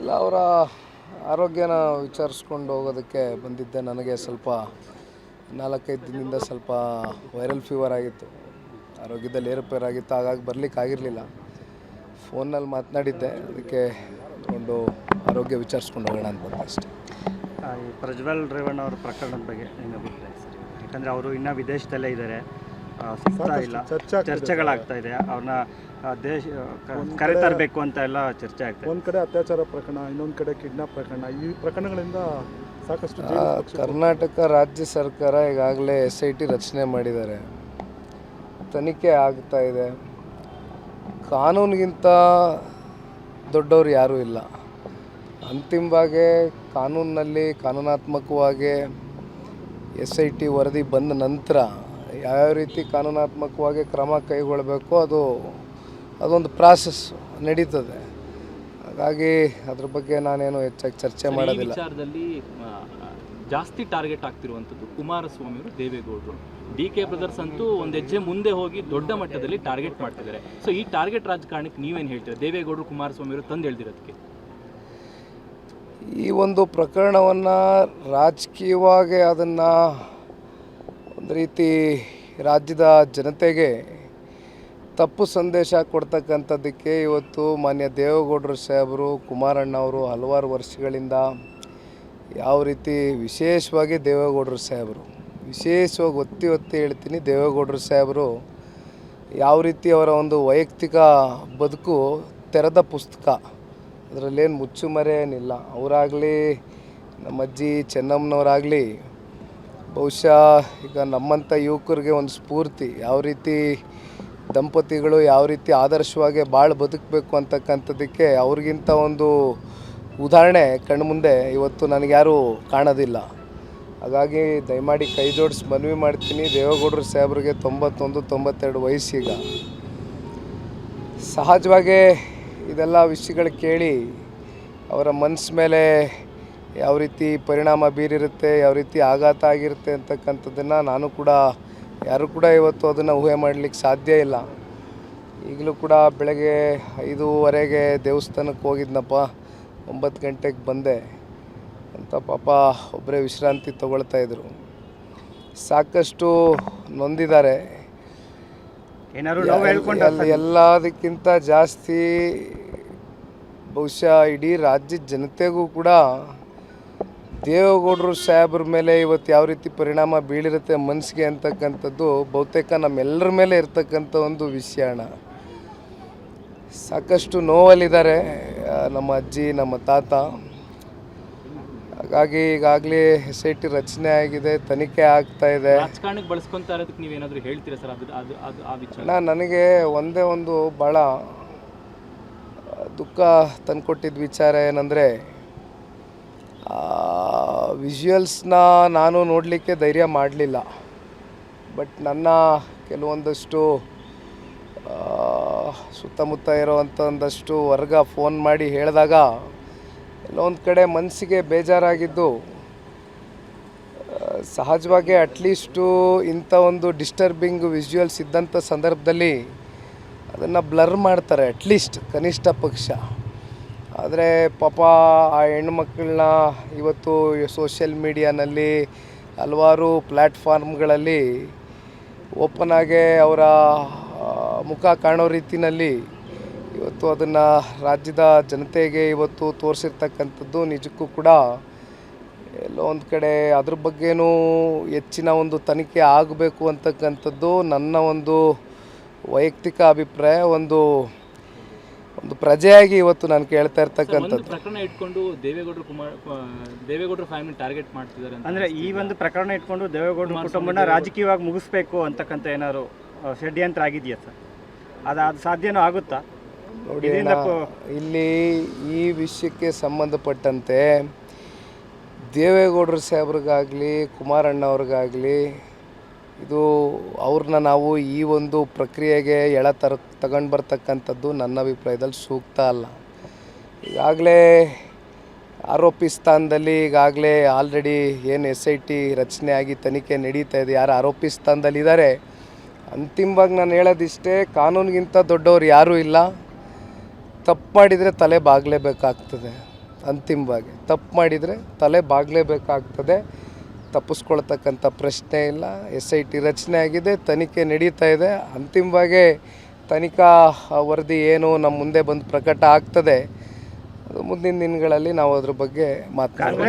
ಇಲ್ಲ, ಅವರ ಆರೋಗ್ಯನ ವಿಚಾರಿಸ್ಕೊಂಡು ಹೋಗೋದಕ್ಕೆ ಬಂದಿದ್ದೆ. ನನಗೆ ಸ್ವಲ್ಪ 4-5 ದಿನದಿಂದ ಸ್ವಲ್ಪ ವೈರಲ್ ಫೀವರ್ ಆಗಿತ್ತು, ಆರೋಗ್ಯದಲ್ಲಿ ಏರುಪೇರಾಗಿತ್ತು. ಹಾಗಾಗಿ ಬರಲಿಕ್ಕೆ ಆಗಿರಲಿಲ್ಲ. ಫೋನಲ್ಲಿ ಮಾತನಾಡಿದ್ದೆ, ಅದಕ್ಕೆ ಒಂದು ಆರೋಗ್ಯ ವಿಚಾರಿಸ್ಕೊಂಡು ಹೋಗೋಣ ಅಂತ ಬಂದೆ ಅಷ್ಟೇ. ಈ ಪ್ರಜ್ವಲ್ ರೇವಣ್ಣ ಅವರ ಪ್ರಕರಣದ ಬಗ್ಗೆ ನಿಮ್ಮ ಅಭಿಪ್ರಾಯ ಸರ್? ಯಾಕಂದರೆ ಅವರು ಇನ್ನೂ ವಿದೇಶದಲ್ಲೇ ಇದ್ದಾರೆ, ಸಿಗ್ತಾ ಇಲ್ಲ, ಚರ್ಚೆಗಳಾಗ್ತಾ ಇದೆ. ಅವ್ರನ್ನ ಕರೆತರಬೇಕು ಅಂತ ಎಲ್ಲ ಚರ್ಚೆ ಆಗ್ತದೆ. ಒಂದು ಕಡೆ ಅತ್ಯಾಚಾರ ಪ್ರಕರಣ, ಇನ್ನೊಂದು ಕಡೆ ಕಿಡ್ನಾಪ್ ಪ್ರಕರಣ. ಈ ಪ್ರಕರಣಗಳಿಂದ ಸಾಕಷ್ಟು ಕರ್ನಾಟಕ ರಾಜ್ಯ ಸರ್ಕಾರ ಈಗಾಗಲೇ SIT ರಚನೆ ಮಾಡಿದ್ದಾರೆ, ತನಿಖೆ ಆಗ್ತಾ ಇದೆ. ಕಾನೂನಿಗಿಂತ ದೊಡ್ಡವರು ಯಾರೂ ಇಲ್ಲ. ಅಂತಿಮವಾಗಿ ಕಾನೂನಿನಲ್ಲಿ ಕಾನೂನಾತ್ಮಕವಾಗಿ SIT ವರದಿ ಬಂದ ನಂತರ ಯಾವ್ಯಾವ ರೀತಿ ಕಾನೂನಾತ್ಮಕವಾಗಿ ಕ್ರಮ ಕೈಗೊಳ್ಳಬೇಕು ಅದೊಂದು ಪ್ರಾಸೆಸ್ ನಡೀತದೆ. ಹಾಗಾಗಿ ಅದ್ರ ಬಗ್ಗೆ ನಾನೇನು ಹೆಚ್ಚಾಗಿ ಚರ್ಚೆ ಮಾಡೋದಿಲ್ಲ. ವಿಚಾರದಲ್ಲಿ ಜಾಸ್ತಿ ಟಾರ್ಗೆಟ್ ಆಗ್ತಿರುವಂಥದ್ದು ಕುಮಾರಸ್ವಾಮಿ ಅವರು, ದೇವೇಗೌಡರು. DK ಬ್ರದರ್ಸ್ ಅಂತೂ ಒಂದು ಹೆಜ್ಜೆ ಮುಂದೆ ಹೋಗಿ ದೊಡ್ಡ ಮಟ್ಟದಲ್ಲಿ ಟಾರ್ಗೆಟ್ ಮಾಡ್ತಿದ್ದಾರೆ. ಸೊ ಈ ಟಾರ್ಗೆಟ್ ರಾಜಕಾರಣಕ್ಕೆ ನೀವೇನು ಹೇಳ್ತೀರಾ? ದೇವೇಗೌಡರು ಕುಮಾರಸ್ವಾಮಿ ಅವರು ತಂದು ಹೇಳ್ದಿರೋದಕ್ಕೆ ಈ ಒಂದು ಪ್ರಕರಣವನ್ನು ರಾಜಕೀಯವಾಗಿ ಅದನ್ನು ಒಂದು ರೀತಿ ರಾಜ್ಯದ ಜನತೆಗೆ ತಪ್ಪು ಸಂದೇಶ ಕೊಡ್ತಕ್ಕಂಥದ್ದಕ್ಕೆ ಇವತ್ತು ಮಾನ್ಯ ದೇವೇಗೌಡರು ಸಾಹೇಬರು, ಕುಮಾರಣ್ಣ ಅವರು ಹಲವಾರು ವರ್ಷಗಳಿಂದ ಯಾವ ರೀತಿ ವಿಶೇಷವಾಗಿ ದೇವೇಗೌಡರು ಸಾಹೇಬರು ವಿಶೇಷವಾಗಿ ಒತ್ತಿ ಹೇಳ್ತೀನಿ, ದೇವೇಗೌಡರು ಸಾಹೇಬರು ಯಾವ ರೀತಿ ಅವರ ಒಂದು ವೈಯಕ್ತಿಕ ಬದುಕು ತೆರೆದ ಪುಸ್ತಕ, ಅದರಲ್ಲೇನು ಮುಚ್ಚುಮರೆ ಏನಿಲ್ಲ. ಅವರಾಗಲಿ ನಮ್ಮ ಅಜ್ಜಿ ಚೆನ್ನಮ್ಮನವರಾಗಲಿ ಬಹುಶಃ ಈಗ ನಮ್ಮಂಥ ಯುವಕರಿಗೆ ಒಂದು ಸ್ಫೂರ್ತಿ. ಯಾವ ರೀತಿ ದಂಪತಿಗಳು ಯಾವ ರೀತಿ ಆದರ್ಶವಾಗಿ ಬಾಳು ಬದುಕಬೇಕು ಅಂತಕ್ಕಂಥದ್ದಕ್ಕೆ ಅವ್ರಿಗಿಂತ ಒಂದು ಉದಾಹರಣೆ ಕಣ್ಮುಂದೆ ಇವತ್ತು ನನಗ್ಯಾರೂ ಕಾಣೋದಿಲ್ಲ. ಹಾಗಾಗಿ ದಯಮಾಡಿ ಕೈ ಜೋಡಿಸಿ ಮನವಿ ಮಾಡ್ತೀನಿ, ದೇವೇಗೌಡರು ಸಾಹೇಬ್ರಿಗೆ 91-92 ವಯಸ್ಸೀಗ. ಸಹಜವಾಗಿ ಇದೆಲ್ಲ ವಿಷಯಗಳು ಕೇಳಿ ಅವರ ಮನಸ್ಸು ಮೇಲೆ ಯಾವ ರೀತಿ ಪರಿಣಾಮ ಬೀರಿರುತ್ತೆ, ಯಾವ ರೀತಿ ಆಘಾತ ಆಗಿರುತ್ತೆ ಅಂತಕ್ಕಂಥದ್ದನ್ನು ನಾನು ಕೂಡ ಯಾರು ಕೂಡ ಇವತ್ತು ಅದನ್ನು ಊಹೆ ಮಾಡಲಿಕ್ಕೆ ಸಾಧ್ಯ ಇಲ್ಲ. ಈಗಲೂ ಕೂಡ ಬೆಳಗ್ಗೆ 5:15ಗೆ ದೇವಸ್ಥಾನಕ್ಕೆ ಹೋಗಿದ್ನಪ್ಪ, 9 ಗಂಟೆಗೆ ಬಂದೆ ಅಂತ ಪಾಪ ಒಬ್ಬರೇ ವಿಶ್ರಾಂತಿ ತಗೊಳ್ತಾಯಿದ್ರು. ಸಾಕಷ್ಟು ನೊಂದಿದ್ದಾರೆ. ಎಲ್ಲದಕ್ಕಿಂತ ಜಾಸ್ತಿ ಬಹುಶಃ ಇಡೀ ರಾಜ್ಯದ ಜನತೆಗೂ ಕೂಡ ದೇವೇಗೌಡರು ಸಾಹೇಬ್ರ ಮೇಲೆ ಇವತ್ತು ಯಾವ ರೀತಿ ಪರಿಣಾಮ ಬೀಳಿರುತ್ತೆ ಮನಸ್ಸಿಗೆ ಅಂತಕ್ಕಂಥದ್ದು ಬಹುತೇಕ ನಮ್ಮೆಲ್ಲರ ಮೇಲೆ ಇರ್ತಕ್ಕಂಥ ಒಂದು ವಿಷಯಣ. ಸಾಕಷ್ಟು ನೋವಲ್ಲಿದ್ದಾರೆ ನಮ್ಮ ಅಜ್ಜಿ, ನಮ್ಮ ತಾತ. ಹಾಗಾಗಿ ಈಗಾಗಲೇ SIT ರಚನೆ ಆಗಿದೆ, ತನಿಖೆ ಆಗ್ತಾ ಇದೆ. ರಾಜಕಾರಣಕ್ಕೆ ಬಳಸ್ಕೊಂತ ಇರೋದಕ್ಕೆ ನೀವೇನಾದರೂ ಹೇಳ್ತೀರಾ ಸರ್? ಆ ವಿಚಾರ ನನಗೆ ಒಂದೇ ಒಂದು ಭಾಳ ದುಃಖ ತಂದುಕೊಟ್ಟಿದ್ದ ವಿಚಾರ ಏನಂದರೆ, ವಿಜುವಲ್ಸ್ನ ನಾನು ನೋಡಲಿಕ್ಕೆ ಧೈರ್ಯ ಮಾಡಲಿಲ್ಲ. ಬಟ್ ನನ್ನ ಕೆಲವೊಂದಷ್ಟು ಸುತ್ತಮುತ್ತ ಇರೋವಂಥ ಒಂದಷ್ಟು ವರ್ಗ ಫೋನ್ ಮಾಡಿ ಹೇಳಿದಾಗ ಎಲ್ಲೊಂದು ಕಡೆ ಮನಸ್ಸಿಗೆ ಬೇಜಾರಾಗಿದ್ದು. ಸಹಜವಾಗಿ ಅಟ್ಲೀಸ್ಟು ಇಂಥ ಒಂದು ಡಿಸ್ಟರ್ಬಿಂಗ್ ವಿಜುವಲ್ಸ್ ಇದ್ದಂಥ ಸಂದರ್ಭದಲ್ಲಿ ಅದನ್ನು ಬ್ಲರ್ ಮಾಡ್ತಾರೆ, ಅಟ್ಲೀಸ್ಟ್ ಕನಿಷ್ಠ ಪಕ್ಷ. ಆದರೆ ಪಾಪ ಆ ಹೆಣ್ಣುಮಕ್ಕಳನ್ನ ಇವತ್ತು ಸೋಷಿಯಲ್ ಮೀಡಿಯಾನಲ್ಲಿ ಹಲವಾರು ಪ್ಲ್ಯಾಟ್ಫಾರ್ಮ್ಗಳಲ್ಲಿ ಓಪನ್ ಆಗಿ ಅವರ ಮುಖ ಕಾಣೋ ರೀತಿಯಲ್ಲಿ ಇವತ್ತು ಅದನ್ನು ರಾಜ್ಯದ ಜನತೆಗೆ ಇವತ್ತು ತೋರಿಸಿರ್ತಕ್ಕಂಥದ್ದು ನಿಜಕ್ಕೂ ಕೂಡ ಎಲ್ಲೋ ಒಂದು ಕಡೆ ಅದ್ರ ಬಗ್ಗೆನೂ ಹೆಚ್ಚಿನ ಒಂದು ತನಿಖೆ ಆಗಬೇಕು ಅಂತಕ್ಕಂಥದ್ದು ನನ್ನ ಒಂದು ವೈಯಕ್ತಿಕ ಅಭಿಪ್ರಾಯ. ಒಂದು ಪ್ರಜೆಯಾಗಿ ಇವತ್ತು ನಾನು ಕೇಳ್ತಾ ಇರ್ತಕ್ಕಂಥದ್ದು. ಪ್ರಕರಣ ಇಟ್ಕೊಂಡು ದೇವೇಗೌಡರು ಫ್ಯಾಮಿಲಿ ಟಾರ್ಗೆಟ್ ಮಾಡ್ತಿದ್ದಾರೆ ಅಂದರೆ ಈ ಒಂದು ಪ್ರಕರಣ ಇಟ್ಕೊಂಡು ದೇವೇಗೌಡರ ಕುಟುಂಬನ ರಾಜಕೀಯವಾಗಿ ಮುಗಿಸ್ಬೇಕು ಅಂತಕ್ಕಂಥ ಏನಾದ್ರು ಷಡ್ಯಂತ್ರ ಆಗಿದೆಯಾ ಸರ್? ಅದು ಸಾಧ್ಯನೂ ಆಗುತ್ತಾ? ನೋಡಿ, ಇಲ್ಲಿ ಈ ವಿಷಯಕ್ಕೆ ಸಂಬಂಧಪಟ್ಟಂತೆ ದೇವೇಗೌಡರ ಸಾಹೇಬ್ರಿಗಾಗಲಿ ಕುಮಾರಣ್ಣವ್ರಿಗಾಗಲಿ ಇದು ಅವ್ರನ್ನ ನಾವು ಈ ಒಂದು ಪ್ರಕ್ರಿಯೆಗೆ ತಗೊಂಡು ಬರ್ತಕ್ಕಂಥದ್ದು ನನ್ನ ಅಭಿಪ್ರಾಯದಲ್ಲಿ ಸೂಕ್ತ ಅಲ್ಲ. ಈಗಾಗಲೇ ಆರೋಪಿ ಸ್ಥಾನದಲ್ಲಿ ಈಗಾಗಲೇ ಆಲ್ರೆಡಿ ಏನು SIT ರಚನೆ ಆಗಿ ತನಿಖೆ ನಡೀತಾ ಇದೆ, ಯಾರು ಆರೋಪಿ ಸ್ಥಾನದಲ್ಲಿದ್ದಾರೆ. ಅಂತಿಮವಾಗಿ ನಾನು ಹೇಳೋದಿಷ್ಟೇ, ಕಾನೂನಿಗಿಂತ ದೊಡ್ಡವ್ರು ಯಾರೂ ಇಲ್ಲ. ತಪ್ಪು ಮಾಡಿದರೆ ತಲೆ ಬಾಗಲೇಬೇಕಾಗ್ತದೆ. ಅಂತಿಮವಾಗಿ ತಪ್ಪು ಮಾಡಿದರೆ ತಲೆ ಬಾಗಲೇಬೇಕಾಗ್ತದೆ. ತಪ್ಪಿಸ್ಕೊಳ್ತಕ್ಕಂಥ ಪ್ರಶ್ನೆ ಇಲ್ಲ. SIT ರಚನೆ ಆಗಿದೆ, ತನಿಖೆ ನಡೀತಾ ಇದೆ. ಅಂತಿಮವಾಗಿ ತನಿಖಾ ವರದಿ ಏನು ನಮ್ಮ ಮುಂದೆ ಬಂದು ಪ್ರಕಟ ಆಗ್ತದೆ. ಅದು ಮುಂದಿನ ದಿನಗಳಲ್ಲಿ ನಾವು ಅದ್ರ ಬಗ್ಗೆ ಮಾತನಾಡ್ತೀವಿ.